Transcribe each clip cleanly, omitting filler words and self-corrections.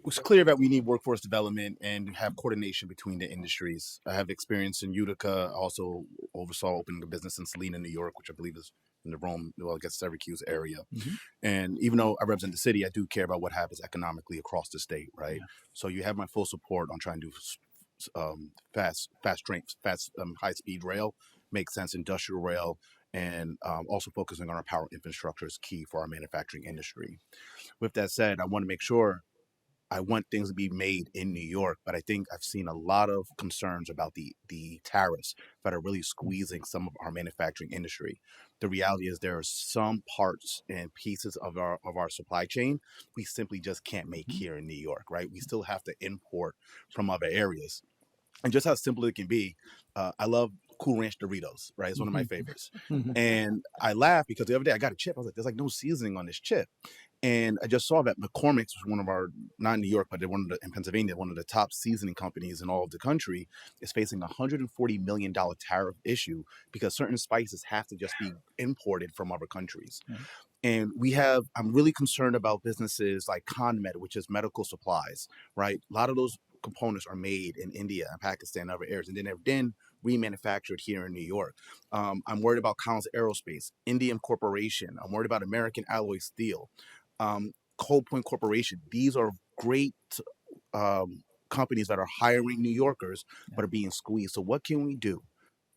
It's clear that we need workforce development and have coordination between the industries. I have experience in Utica. I also oversaw opening a business in Salina, New York, which I believe is in the Rome, well, I guess Syracuse area. Mm-hmm. And even though I represent the city, I do care about what happens economically across the state, right? Yeah. So you have my full support on trying to do high speed rail, make sense, industrial rail, and also focusing on our power infrastructure is key for our manufacturing industry. With that said, I want to make sure I want things to be made in New York, but I think I've seen a lot of concerns about the tariffs that are really squeezing some of our manufacturing industry. The reality is there are some parts and pieces of our supply chain we simply just can't make Mm-hmm. here in New York, right? We still have to import from other areas. And just how simple it can be, I love Cool Ranch Doritos, right? It's one of my favorites. Mm-hmm. And I laugh because the other day I got a chip. I was like, there's like no seasoning on this chip. And I just saw that McCormick's was one of our, not in New York, but they're in Pennsylvania, one of the top seasoning companies in all of the country, is facing a $140 million tariff issue because certain spices have to just be imported from other countries. Right. And I'm really concerned about businesses like ConMed, which is medical supplies, right? A lot of those components are made in India and Pakistan and other areas, and then they're then remanufactured here in New York. I'm worried about Collins Aerospace, Indian Corporation. I'm worried about American Alloy Steel, Coal Point Corporation. These are great companies that are hiring New Yorkers but are being squeezed. So what can we do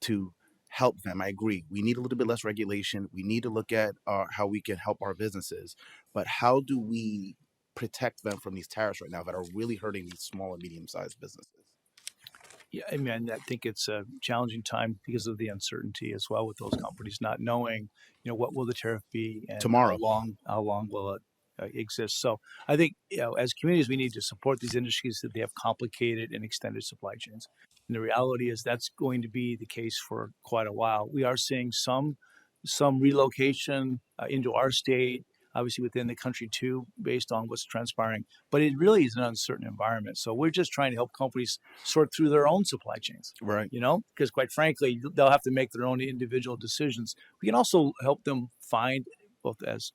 to help them? I agree. We need a little bit less regulation. We need to look at how we can help our businesses. But how do we protect them from these tariffs right now that are really hurting these small and medium-sized businesses? Yeah, I mean, I think it's a challenging time because of the uncertainty as well with those companies not knowing, what will the tariff be and Tomorrow. how long will it exist. So I think, as communities, we need to support these industries that they have complicated and extended supply chains. And the reality is that's going to be the case for quite a while. We are seeing some relocation into our state, obviously within the country too, based on what's transpiring. But it really is an uncertain environment. So we're just trying to help companies sort through their own supply chains, Right. because quite frankly, they'll have to make their own individual decisions. We can also help them find, both as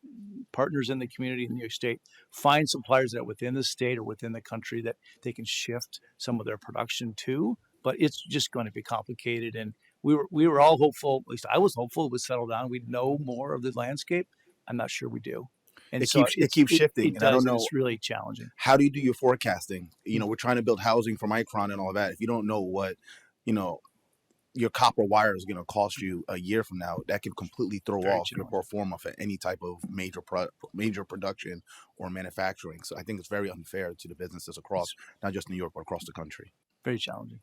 partners in the community in New York State, find suppliers that are within the state or within the country that they can shift some of their production to. But it's just going to be complicated. And we were all hopeful, at least I was hopeful, it would settle down. We'd know more of the landscape. I'm not sure we do. And It so keeps shifting, it and I does, don't and know it's really challenging. how do you do your forecasting. We're trying to build housing for Micron and all that. If you don't know what your copper wire is going to cost you a year from now, that can completely throw Very off your challenging. pro forma for any type of major production or manufacturing. So I think it's very unfair to the businesses across not just New York but across the country. Very challenging.